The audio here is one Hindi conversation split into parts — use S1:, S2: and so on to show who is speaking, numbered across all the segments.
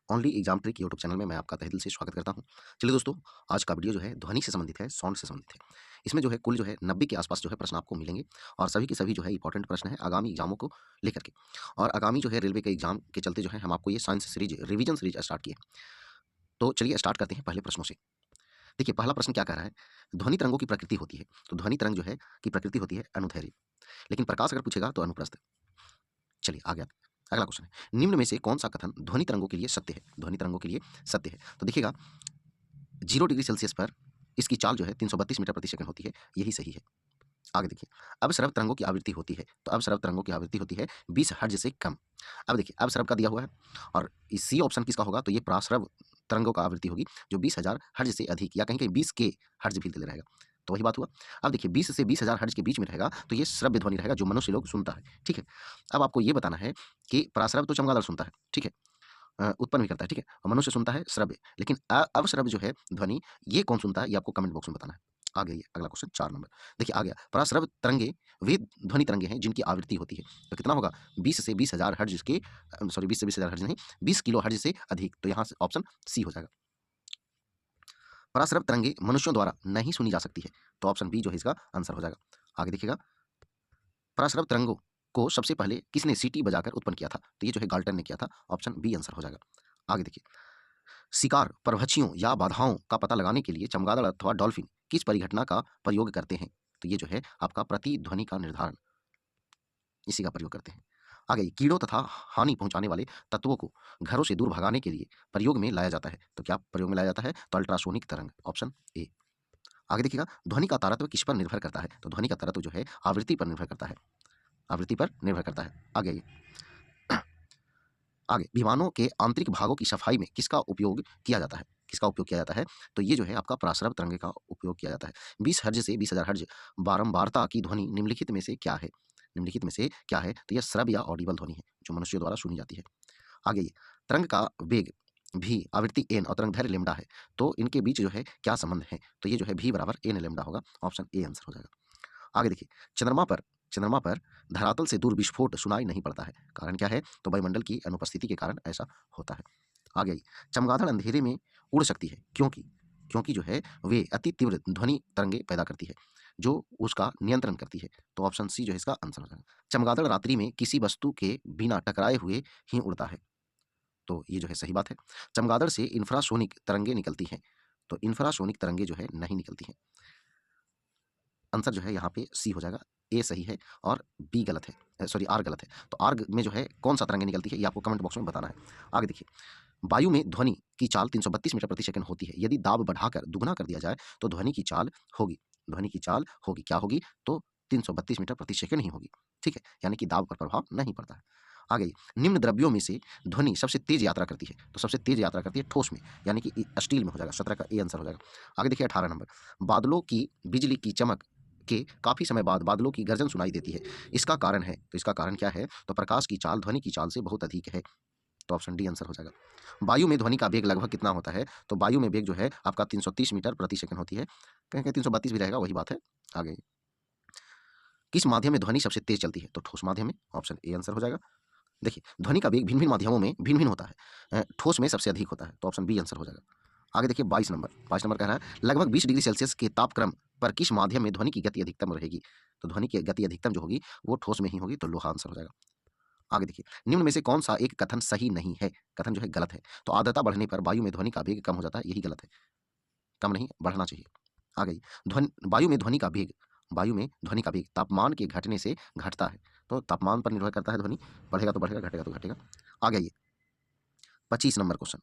S1: Only exam trick YouTube channel में मैं आपका तहे दिल से स्वागत करता हूं। चलिए दोस्तों, आज का वीडियो जो है ध्वनि से संबंधित है, साउंड से संबंधित है। इसमें जो है कुल जो है 90 के आसपास जो है प्रश्न आपको मिलेंगे और सभी के सभी जो है इंपॉर्टेंट प्रश्न है आगामी एग्जामों को लेकर के। और आगामी जो है रेलवे के एग्जाम के चलते जो है हम आपको ये science series revision series start किए। तो चलिए स्टार्ट करते हैं पहले प्रश्नों से। देखिए पहला प्रश्न क्या कह रहा है, ध्वनि तरंगों की प्रकृति होती है। तो ध्वनि तरंग जो है की प्रकृति होती है अनुदैर्घ्य, लेकिन प्रकाश अगर पूछेगा तो अनुप्रस्थ। चलिए आगे आते हैं। अगला क्वेश्चन है, निम्न में से कौन सा कथन ध्वनि तरंगों के लिए सत्य है? ध्वनि तरंगों के लिए सत्य है। तो देखिएगा 0 डिग्री सेल्सियस पर इसकी चाल जो है 332 मीटर प्रति सेकंड होती है, यही सही है। आगे देखिए, अब श्रव्य तरंगों की आवृत्ति होती है। तो अब श्रव्य तरंगों की आवृत्ति होती है 20 हर्ट्ज से कम। अब देखिए, अब श्रव्य का दिया हुआ है और इस सी ऑप्शन किसका होगा, तो ये प्राश्रव्य तरंगों का आवृत्ति होगी जो 20,000 हर्ट्ज से अधिक या कहीं कहीं 20 के हर्ट्ज भी दे रहेगा। तो वही बात हुआ। अब देखिए 20 से 20,000 हर्ट्ज के बीच में रहेगा तो ये श्रव्य ध्वनि रहेगा जो मनुष्य लोग सुनता है। ठीक है। अब आपको ये बताना है कि प्राश्रव्य तो चमगादड़ सुनता है। ठीक है। उत्पन्न भी करता है। ठीक है। और मनुष्य सुनता है श्रव्य, लेकिन अवश्रव्य जो है ध्वनि, ये कौन सुनता है, ये आपको कमेंट बॉक्स में बताना है। आ गई अगला क्वेश्चन 4 नंबर। देखिए आ गया, प्राश्रव्य तरंगे वे ध्वनि तरंगे हैं जिनकी आवृत्ति होती है। तो कितना होगा, 20 से 20,000 हर्ट्ज के, सॉरी 20 से 20,000 हर्ट्ज नहीं, 20 किलो हर्ट्ज से अधिक। तो यहाँ से ऑप्शन सी हो जाएगा। प्राश्रव्य तरंगे मनुष्यों द्वारा नहीं सुनी जा सकती है। तो ऑप्शन बी जो है इसका आंसर हो जाएगा। आगे देखिएगा, प्राश्रव्य तरंगों को सबसे पहले किसने सीटी बजाकर उत्पन्न किया था? तो ये जो है गाल्टन ने किया था। ऑप्शन बी आंसर हो जाएगा। आगे देखिए, शिकार परभक्षियों या बाधाओं का पता लगाने के लिए चमगादड़ अथवा डॉल्फिन किस परिघटना का प्रयोग करते हैं? तो ये जो है आपका प्रतिध्वनि का निर्धारण, इसी का प्रयोग करते हैं। आगे, कीड़ों तथा हानि पहुंचाने वाले तत्वों को घरों से दूर भगाने के लिए प्रयोग में लाया जाता है। तो क्या प्रयोग में लाया जाता है? तो अल्ट्रासोनिक तरंग, ऑप्शन ए। आगे देखिएगा, ध्वनि का तारतम्य किस पर निर्भर करता है? तो ध्वनि का तारतम्य जो है आवृत्ति पर निर्भर करता है। आवृत्ति पर निर्भर करता है। आगे आइए। आगे, विमानों के आंतरिक भागों की सफाई में किसका उपयोग किया जाता है? किसका उपयोग किया जाता है? तो ये जो है आपका प्राश्रव्य तरंगे का उपयोग किया जाता है। 20 हर्ट्ज से 20,000 हर्ट्ज बारंबारता की ध्वनि निम्नलिखित में से क्या है? निम्नलिखित में से क्या है? तो यह श्रव्य या ऑडिबल ध्वनि है जो मनुष्यों द्वारा सुनी जाती है। आगे ये, तरंग का वेग भी आवृत्ति एन और तरंग दैर्घ्य लेमडा है। तो इनके बीच जो है क्या संबंध है? तो ये जो है भी बराबर एन लेमडा होगा। ऑप्शन ए आंसर हो जाएगा। आगे देखिए, चंद्रमा पर धरातल से दूर विस्फोट सुनाई नहीं पड़ता है। कारण क्या है? तो वायुमंडल की अनुपस्थिति के कारण ऐसा होता है। आगे आइए, चमगादड़ अंधेरे में उड़ सकती है क्योंकि क्योंकि जो है वे अति तीव्र ध्वनि तरंगे पैदा करती है जो उसका नियंत्रण करती है। तो ऑप्शन सी जो है इसका आंसर हो जाएगा। चमगादड़ रात्रि में किसी वस्तु के बिना टकराए हुए ही उड़ता है। तो ये जो है सही बात है। चमगादड़ से इंफ्रासोनिक तरंगे निकलती हैं। तो इंफ्रासोनिक तरंगे जो है नहीं निकलती हैं। आंसर जो है यहाँ पे सी हो जाएगा। ए सही है और बी गलत है, सॉरी आर गलत है। तो आर में जो है कौन सा तरंगे निकलती है ये आपको कमेंट बॉक्स में बताना है। आगे देखिए, वायु में ध्वनि की चाल 332 मीटर प्रति सेकंड होती है। यदि दाब बढ़ाकर दुगना कर दिया जाए तो ध्वनि की चाल होगी, ध्वनि की चाल होगी क्या होगी? तो 332 मीटर प्रति सेकंड ही होगी। ठीक है, यानी कि दाब पर प्रभाव नहीं पड़ता है। आगे, निम्न द्रव्यों में से ध्वनि सबसे तेज यात्रा करती है। तो सबसे तेज यात्रा करती है ठोस में, यानी कि स्टील में हो जाएगा। 17 का ए आंसर हो जाएगा। आगे देखिए 18 नंबर, बादलों की बिजली की चमक के काफी समय बाद बादलों की गर्जन सुनाई देती है। इसका कारण है, तो इसका कारण क्या है? तो प्रकाश की चाल ध्वनि की चाल से बहुत अधिक है। तो ऑप्शन डी आंसर हो जाएगा। वायु में ध्वनि का वेग लगभग कितना होता है? तो वायु में वेग जो है आपका 330 मीटर प्रति सेकंड होती है। कहीं कहीं 332 भी रहेगा, वही बात है। आगे, किस माध्यम में ध्वनि सबसे तेज चलती है? तो ठोस माध्यम में। ऑप्शन ए आंसर हो जाएगा। देखिए, ध्वनि का वेग भिन्न भिन्न माध्यमों में भिन्न भिन्न होता है। ठोस में सबसे अधिक होता है। तो ऑप्शन बी आंसर हो जाएगा। आगे देखिए 22 नंबर कह रहा है, लगभग 20 डिग्री सेल्सियस के तापक्रम पर किस माध्यम में ध्वनि की गति अधिकतम रहेगी? तो ध्वनि की गति अधिकतम जो होगी वो ठोस में ही होगी। तो लोहा आंसर हो जाएगा। आगे देखिए, निम्न में से कौन सा एक कथन सही नहीं है? कथन जो है गलत है। तो आर्द्रता बढ़ने पर वायु में ध्वनि का वेग कम हो जाता है, यही गलत है। कम नहीं, बढ़ना चाहिए। आ गई, ध्वनि वायु में ध्वनि का वेग तापमान के घटने से घटता है। तो तापमान पर निर्भर करता है ध्वनि, बढ़ेगा तो बढ़ेगा, घटेगा तो घटेगा। आ गई 25 नंबर क्वेश्चन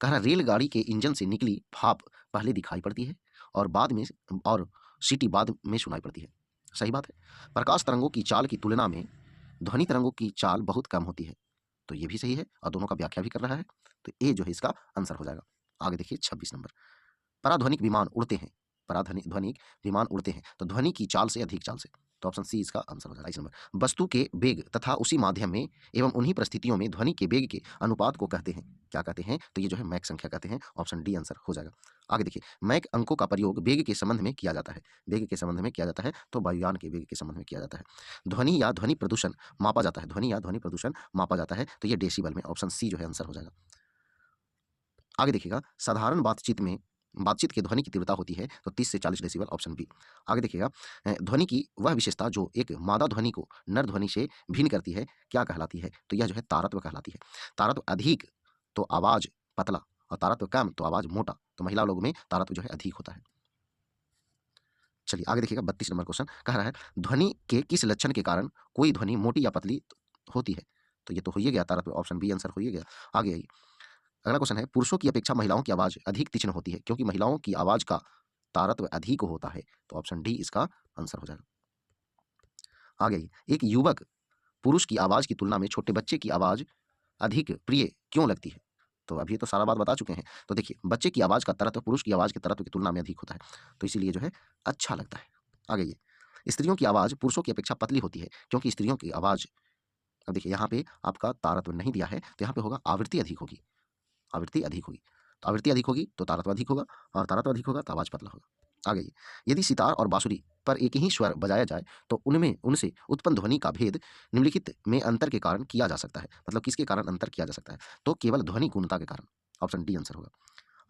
S1: कह रहा है, रेलगाड़ी के इंजन से निकली भाप पहले दिखाई पड़ती है और बाद में, और सीटी बाद में सुनाई पड़ती है। सही बात है। प्रकाश तरंगों की चाल की तुलना में ध्वनि तरंगों की चाल बहुत कम होती है। तो ये भी सही है और दोनों का व्याख्या भी कर रहा है। तो ए जो है इसका आंसर हो जाएगा। आगे देखिए 26 नंबर, पराध्वनिक विमान उड़ते हैं। पराध्वनिक विमान उड़ते हैं तो ध्वनि की चाल से अधिक चाल से। तो ऑप्शन सी इसका आंसर हो जाएगा। 22 नंबर, वस्तु के वेग तथा उसी माध्यम में एवं उन्हीं परिस्थितियों में ध्वनि के वेग के अनुपात को कहते हैं। क्या कहते हैं? तो ये जो है मैक संख्या कहते हैं। ऑप्शन डी आंसर हो जाएगा। आगे देखिए, मैक अंकों का प्रयोग वेग के संबंध में किया जाता है। वेग के संबंध में किया जाता है तो वायुयान के वेग के संबंध में किया जाता है। ध्वनि या ध्वनि प्रदूषण मापा जाता है। ध्वनि या ध्वनि प्रदूषण मापा जाता है तो ये डेसिबल में। ऑप्शन सी जो है आंसर हो जाएगा। आगे देखिएगा, साधारण बातचीत की ध्वनि की तीव्रता होती है तो 30 से 40 डेसिबल, ऑप्शन बी। आगे देखिएगा, ध्वनि की वह विशेषता जो एक मादा ध्वनि को नर ध्वनि से भिन्न करती है क्या कहलाती है? तो यह जो है तारत्व कहलाती है। तारत्व अधिक तो आवाज पतला और तारत्व कम तो आवाज मोटा। तो महिला लोगों में तारत्व जो है अधिक होता है। चलिए आगे देखिएगा, 32 नंबर क्वेश्चन कह रहा है, ध्वनि के किस लक्षण के कारण कोई ध्वनि मोटी या पतली होती है? तो ये तो हो ही गया तारत्व, ऑप्शन बी आंसर हो ही गया। आगे आइए, अगला क्वेश्चन है, पुरुषों की अपेक्षा महिलाओं की आवाज अधिक तीक्ष्ण होती है क्योंकि महिलाओं की आवाज का तारत्व अधिक होता है। तो ऑप्शन डी इसका आंसर हो जाएगा। आगे आइए, एक युवक पुरुष की आवाज की तुलना में छोटे बच्चे की आवाज अधिक प्रिय क्यों लगती है? तो अभी तो सारा बात बता चुके हैं। तो देखिए, बच्चे की आवाज का तरत्व पुरुष की आवाज के तरत्व की तुलना में अधिक होता है, तो इसीलिए जो है अच्छा लगता है। आगे ये, स्त्रियों की आवाज पुरुषों की अपेक्षा पतली होती है क्योंकि स्त्रियों की आवाज, अब देखिए यहाँ पे आपका तारत्व नहीं दिया है तो यहाँ पे होगा आवृत्ति अधिक होगी, आवृत्ति अधिक होगी। तो आवृत्ति अधिक होगी तो तारत्व अधिक होगा और तारत्व अधिक होगा तो आवाज पतला होगा। आगे ये, यदि सितार और बांसुरी पर एक ही स्वर बजाया जाए तो उनमें उनसे उत्पन्न ध्वनि का भेद निम्नलिखित में अंतर के कारण किया जा सकता है। मतलब किसके कारण अंतर किया जा सकता है? तो केवल ध्वनि गुणता के कारण, ऑप्शन डी आंसर होगा।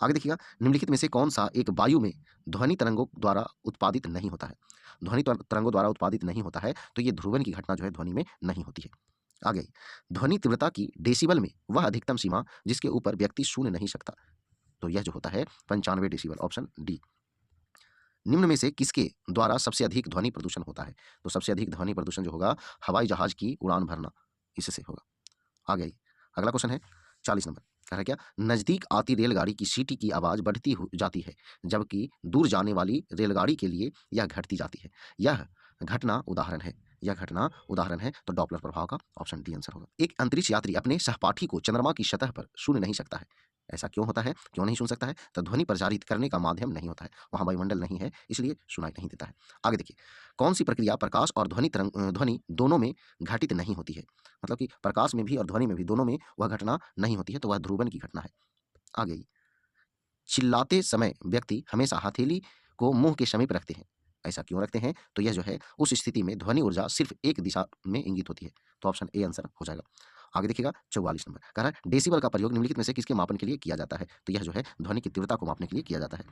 S1: आगे देखिएगा, निम्नलिखित में से कौन सा एक वायु में ध्वनि तरंगों द्वारा उत्पादित नहीं होता है? ध्वनि तरंगों द्वारा उत्पादित नहीं होता है तो ये ध्रुवन की घटना जो है ध्वनि में नहीं होती है। आगे, ध्वनि तीव्रता की डेसिबल में वह अधिकतम सीमा जिसके ऊपर व्यक्ति सुन नहीं सकता, तो यह जो होता है 95 डेसिबल, ऑप्शन डी। निम्न में से किसके द्वारा सबसे अधिक ध्वनि प्रदूषण होता है? तो सबसे अधिक ध्वनि प्रदूषण जो होगा हवाई जहाज की उड़ान भरना, इससे होगा। आगे आइए, अगला क्वेश्चन है 40 नंबर, कह रहा है क्या, नजदीक आती रेलगाड़ी की सीटी की आवाज बढ़ती जाती है जबकि दूर जाने वाली रेलगाड़ी के लिए यह घटती जाती है। यह घटना उदाहरण है, यह घटना उदाहरण है तो डॉपलर प्रभाव का, ऑप्शन डी आंसर होगा। एक अंतरिक्ष यात्री अपने सहपाठी को चंद्रमा की सतह पर सुन नहीं सकता है। ऐसा क्यों होता है, क्यों नहीं सुन सकता है? तो ध्वनि प्रचारित करने का माध्यम नहीं होता है, वहां वायुमंडल नहीं है, इसलिए सुनाई नहीं देता है। आगे देखिए, कौन सी प्रक्रिया प्रकाश और ध्वनि दोनों में घटित नहीं होती है? मतलब कि प्रकाश में भी और ध्वनि में भी, दोनों में वह घटना नहीं होती है, तो वह ध्रुवन की घटना है। आगे आइए, चिल्लाते समय व्यक्ति हमेशा हथेली को मुंह के समीप रखते हैं। ऐसा क्यों रखते हैं? तो यह जो है उस स्थिति में ध्वनि ऊर्जा सिर्फ एक दिशा में इंगित होती है, तो ऑप्शन ए आंसर हो जाएगा। आगे देखिएगा, 44 नंबर कह रहा है, डेसिबल का प्रयोग निम्नलिखित में से किसके मापन के लिए किया जाता है? तो यह जो है ध्वनि की तीव्रता को मापने के लिए किया जाता है।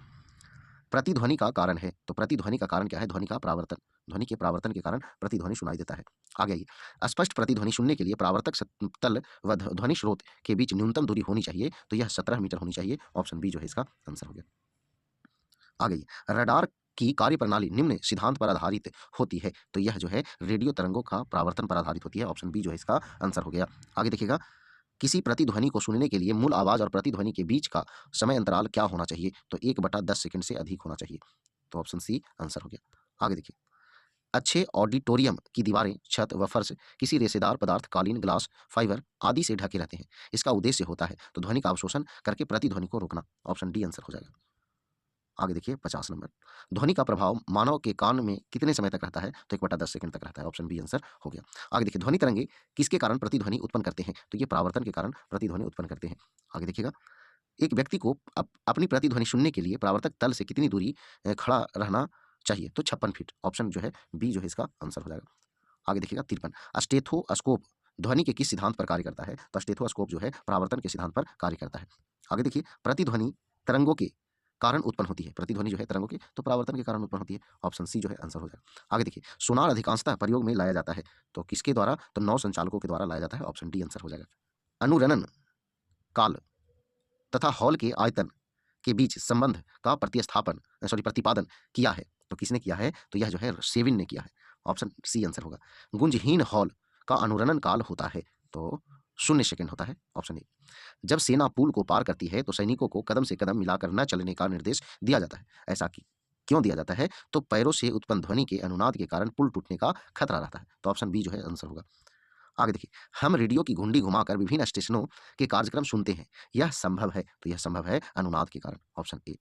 S1: प्रतिध्वनि का कारण है, तो प्रतिध्वनि का कारण क्या है? ध्वनि का प्रावर्तन, ध्वनि के प्रावर्तन के कारण प्रतिध्वनि सुनाई देता है। आगे आइए, स्पष्ट प्रतिध्वनि सुनने के लिए प्रावर्तक तल व ध्वनि स्रोत के बीच न्यूनतम दूरी होनी चाहिए, तो यह 17 मीटर होनी चाहिए, ऑप्शन बी जो है इसका आंसर हो गया। आ गई, रडार की कार्यप्रणाली निम्न सिद्धांत पर आधारित होती है, तो यह जो है रेडियो तरंगों का प्रावर्तन पर आधारित होती है, ऑप्शन बी जो है इसका आंसर हो गया। आगे देखिएगा, किसी प्रतिध्वनि को सुनने के लिए मूल आवाज और प्रतिध्वनि के बीच का समय अंतराल क्या होना चाहिए? तो 1/10 सेकंड से अधिक होना चाहिए, तो ऑप्शन सी आंसर हो गया। आगे देखिए, अच्छे ऑडिटोरियम की दीवारें, छत व फर्श किसी रेशेदार पदार्थ, कालीन, ग्लास, फाइबर आदि से ढके रहते हैं। इसका उद्देश्य होता है तो ध्वनि का अवशोषण करके प्रतिध्वनि को रोकना, ऑप्शन डी आंसर हो जाएगा। आगे देखिए 50 नंबर, ध्वनि का प्रभाव मानव के कान में कितने समय तक रहता है? तो 1/10 सेकंड तक रहता है, ऑप्शन बी आंसर हो गया। आगे देखिए, ध्वनि तरंगे किसके कारण प्रतिध्वनि उत्पन्न करते हैं? तो ये प्रावर्तन के कारण प्रतिध्वनि उत्पन्न करते हैं। आगे देखिएगा, एक व्यक्ति को अपनी प्रतिध्वनि सुनने के लिए प्रावर्तक तल से कितनी दूरी खड़ा रहना चाहिए? तो 56 फीट, ऑप्शन जो है बी जो है इसका आंसर हो जाएगा। आगे देखिएगा 53, स्टेथोस्कोप ध्वनि के किस सिद्धांत पर कार्य करता है? तो स्टेथोस्कोप जो है प्रावर्तन के सिद्धांत पर कार्य करता है। आगे देखिए, प्रतिध्वनि तरंगों के कारण उत्पन्न होती है, प्रतिध्वनि जो है तरंगों की तो प्रावर्तन के कारण उत्पन्न होती है, ऑप्शन सी जो है आंसर हो जाएगा। आगे देखिए, सोनार अधिकांशतः प्रयोग में लाया जाता है, तो किसके द्वारा? तो नौ संचालकों के द्वारा लाया जाता है, ऑप्शन डी आंसर हो जाएगा। अनुरणन काल तथा हॉल के आयतन के बीच संबंध का प्रतिपादन किया है, तो किसने किया है? तो यह जो है सेविन ने किया है, ऑप्शन सी आंसर होगा। गुंजहीन हॉल का अनुरणन काल होता है तो 0 सेकंड होता है, ऑप्शन ए। जब सेना पुल को पार करती है तो सैनिकों को कदम से कदम मिलाकर न चलने का निर्देश दिया जाता है। ऐसा क्यों दिया जाता है? तो पैरों से उत्पन्न ध्वनि के अनुनाद के कारण पुल टूटने का खतरा रहता है, तो ऑप्शन बी जो है आंसर होगा। आगे देखिए, हम रेडियो की घुंडी घुमाकर विभिन्न स्टेशनों के कार्यक्रम सुनते हैं, यह संभव है? तो यह संभव है अनुनाद के कारण, ऑप्शन ए।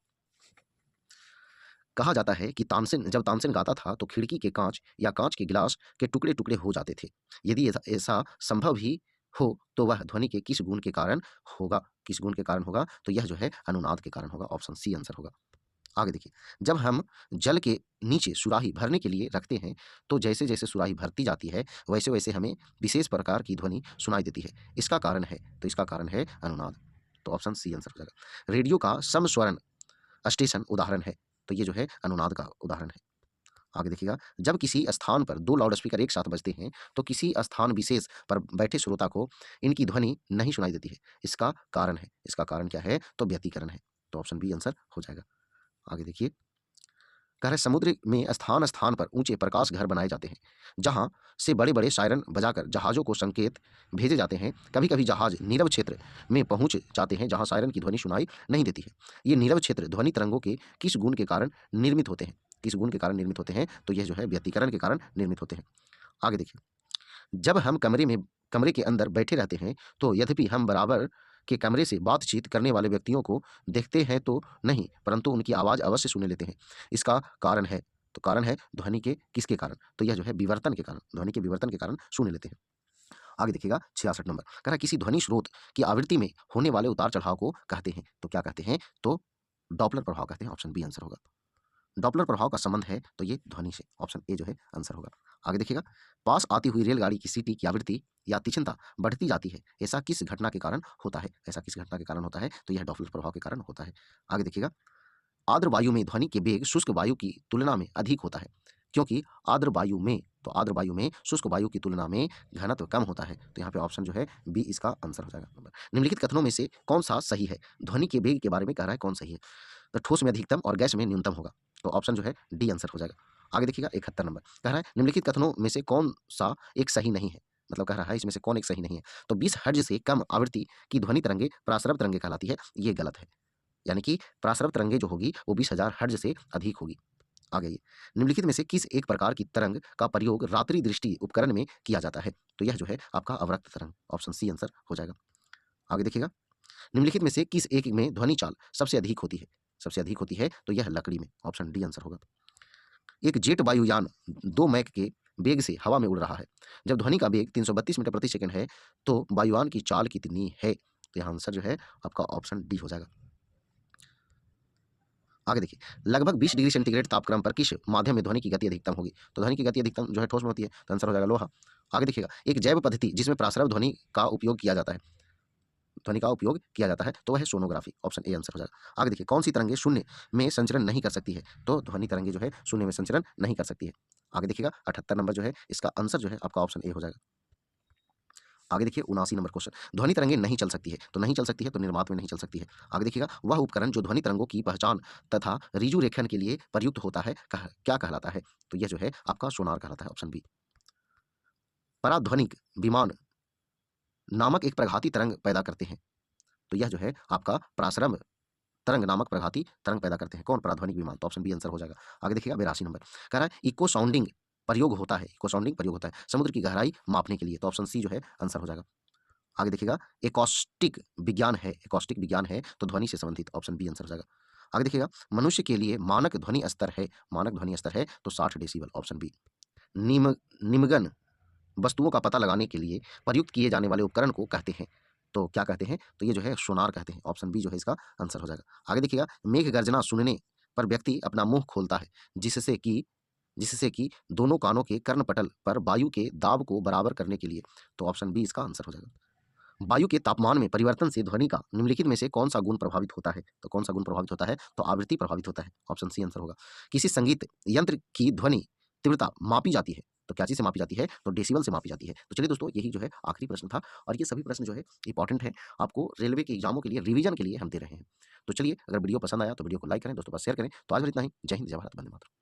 S1: कहा जाता है कि जब तानसेन गाता था तो खिड़की के कांच या कांच के गिलास के टुकड़े टुकड़े हो जाते थे। यदि ऐसा संभव ही हो तो वह ध्वनि के किस गुण के कारण होगा? किस गुण के कारण होगा? तो यह जो है अनुनाद के कारण होगा, ऑप्शन सी आंसर होगा। आगे देखिए, जब हम जल के नीचे सुराही भरने के लिए रखते हैं तो जैसे जैसे सुराही भरती जाती है वैसे वैसे हमें विशेष प्रकार की ध्वनि सुनाई देती है, इसका कारण है? तो इसका कारण है अनुनाद। तो ऑप्शन सी आंसर हो जाएगा। रेडियो का समस्वरण स्टेशन उदाहरण है, तो ये जो है अनुनाद का उदाहरण है। आगे देखिएगा, जब किसी स्थान पर दो लाउड स्पीकर एक साथ बजते हैं तो किसी स्थान विशेष पर बैठे श्रोता को इनकी ध्वनि नहीं सुनाई देती है, इसका कारण है। इसका कारण क्या है? तो व्यतिकरण है, तो ऑप्शन बी आंसर हो जाएगा। आगे देखिए, कह रहे समुद्र में स्थान स्थान पर ऊंचे प्रकाश घर बनाए जाते हैं, जहां से बड़े बड़े सायरन बजाकर जहाज़ों को संकेत भेजे जाते हैं। कभी कभी जहाज नीरव क्षेत्र में पहुंच जाते हैं जहां सायरन की ध्वनि सुनाई नहीं देती है। ये नीरव क्षेत्र ध्वनि तरंगों के किस गुण के कारण निर्मित होते हैं? किस गुण के कारण निर्मित होते हैं? तो यह जो है व्यतिकरण के कारण निर्मित होते हैं। आगे देखिए, जब हम कमरे के अंदर बैठे रहते हैं तो यद्यपि हम बराबर के कमरे से बातचीत करने वाले व्यक्तियों को देखते हैं तो नहीं, परंतु उनकी आवाज़ अवश्य सुन लेते हैं। इसका कारण है, तो कारण है ध्वनि के किसके कारण? तो यह जो है विवर्तन के कारण, ध्वनि के विवर्तन के कारण सुन लेते हैं। आगे देखिएगा 66 नंबर, कह रहा है किसी ध्वनि स्रोत की आवृत्ति में होने वाले उतार चढ़ाव को कहते हैं, तो क्या कहते हैं? तो डॉपलर प्रभाव कहते हैं, ऑप्शन बी आंसर होगा। डॉपलर प्रभाव का संबंध है तो ये ध्वनि से, ऑप्शन ए जो है आंसर होगा। आगे देखिएगा, पास आती हुई रेलगाड़ी की सीटी की आवृत्ति या तीक्ष्णता बढ़ती जाती है, ऐसा किस घटना के कारण होता है? ऐसा किस घटना के कारण होता है? तो यह डॉपलर प्रभाव के कारण होता है। आगे देखिएगा, आर्द्र वायु में ध्वनि के वेग शुष्क वायु की तुलना में अधिक होता है, क्योंकि आर्द्र वायु में, तो आर्द्र वायु में शुष्क वायु की तुलना में घनत्व कम होता है, तो यहाँ पे ऑप्शन जो है बी इसका आंसर हो जाएगा। निम्नलिखित कथनों में से कौन सा सही है? ध्वनि के वेग के बारे में कह रहा है, कौन सही है? तो ठोस में अधिकतम और गैस में न्यूनतम होगा, तो ऑप्शन जो है डी आंसर हो जाएगा। आगे देखिएगा 71 नंबर, कह रहा है निम्नलिखित कथनों में से कौन सा एक सही नहीं है? मतलब कह रहा है इसमें से कौन एक सही नहीं है? तो 20 हर्ट्ज से कम आवृत्ति की ध्वनि तरंगे प्रासरव तरंगे कहलाती है, ये गलत है। यानी कि प्रासरव तरंगे जो होगी वो 20,000 हर्ट्ज से अधिक होगी। आगे ये, निम्नलिखित में से किस एक प्रकार की तरंग का प्रयोग रात्रि दृष्टि उपकरण में किया जाता है? तो यह जो है आपका अवरक्त तरंग, ऑप्शन सी आंसर हो जाएगा। आगे देखिएगा, निम्नलिखित में से किस एक में ध्वनि चाल सबसे अधिक होती है? सबसे अधिक होती है तो यह लकड़ी में, ऑप्शन डी आंसर होगा। एक जेट वायुयान 2 मैक के वेग से हवा में उड़ रहा है। जब ध्वनि का वेग 332 मीटर प्रति सेकंड है तो वायुयान की चाल कितनी है? तो यहाँ आंसर जो है आपका ऑप्शन डी हो जाएगा। आगे देखिए, लगभग 20 डिग्री सेंटीग्रेड तापक्रम पर किस माध्यम में ध्वनि की गति अधिकतम होगी? तो ध्वनि की गति अधिकतम जो है ठोस में होती है, तो आंसर हो जाएगा लोहा। आगे देखिएगा, एक जैव पद्धति जिसमें प्रासरव ध्वनि का उपयोग किया जाता है, ध्वनि का उपयोग किया जाता है, तो वह है सोनोग्राफी, ऑप्शन ए आंसर हो जाएगा। आगे देखिए, कौन सी तरंगे शून्य में संचरण नहीं कर सकती है? तो ध्वनि तरंगे जो है शून्य में संचरण नहीं कर सकती है। आगे देखिएगा 78 नंबर जो है इसका आंसर जो है आपका ऑप्शन ए हो जाएगा। आगे देखिए 79 नंबर क्वेश्चन, ध्वनि तरंगे नहीं चल सकती है, तो नहीं चल सकती है तो निर्मात में नहीं चल सकती है। आगे देखिएगा, वह उपकरण जो ध्वनि तरंगों की पहचान तथा ऋजु रेखन के लिए प्रयुक्त होता है क्या कहलाता है? तो यह जो है आपका सोनार कहलाता है, ऑप्शन बी। पराध्वनिक विमान नामक एक प्रघाती तरंग पैदा करते हैं, तो यह जो है आपका पराश्रम तरंग नामक प्रघाती तरंग पैदा करते हैं। कौन? पराध्वनिक विमान, तो ऑप्शन बी आंसर हो जाएगा। आगे देखिएगा 82 नंबर, कह रहा है इको साउंडिंग प्रयोग होता है, इको साउंडिंग प्रयोग होता है समुद्र की गहराई मापने के लिए, तो ऑप्शन सी जो है आंसर हो जाएगा। आगे देखिएगा, एकॉस्टिक विज्ञान है, एकॉस्टिक विज्ञान है तो ध्वनि से संबंधित, ऑप्शन बी आंसर हो जाएगा। आगे देखिएगा, मनुष्य के लिए मानक ध्वनि स्तर है, मानक ध्वनि स्तर है तो 60 डेसिबल, ऑप्शन बी। निम निम्नगन वस्तुओं का पता लगाने के लिए प्रयुक्त किए जाने वाले उपकरण को कहते हैं, तो क्या कहते हैं? तो ये जो है सोनार कहते हैं, ऑप्शन बी जो है इसका आंसर हो जाएगा। आगे देखिएगा, मेघ गर्जना सुनने पर व्यक्ति अपना मुंह खोलता है, जिससे कि दोनों कानों के कर्णपटल पर वायु के दाब को बराबर करने के लिए, तो ऑप्शन बी इसका आंसर हो जाएगा। वायु के तापमान में परिवर्तन से ध्वनि का निम्नलिखित में से कौन सा गुण प्रभावित होता है? तो कौन सा गुण प्रभावित होता है? तो आवृत्ति प्रभावित होता है, ऑप्शन सी आंसर होगा। किसी संगीत यंत्र की ध्वनि तीव्रता मापी जाती है, तो क्या चीज़ से मापी जाती है? तो डेसिबल से मापी जाती है। तो चलिए दोस्तों, यही जो है आखिरी प्रश्न था और ये सभी प्रश्न जो है इंपॉर्टेंट है, आपको रेलवे के एग्जामों के लिए रिवीजन के लिए हम दे रहे हैं। तो चलिए, अगर वीडियो पसंद आया तो वीडियो को लाइक करें, दोस्तों के पास शेयर करें। तो आज बस इतना ही। जय हिंद, जय भारत, वंदे मातरम।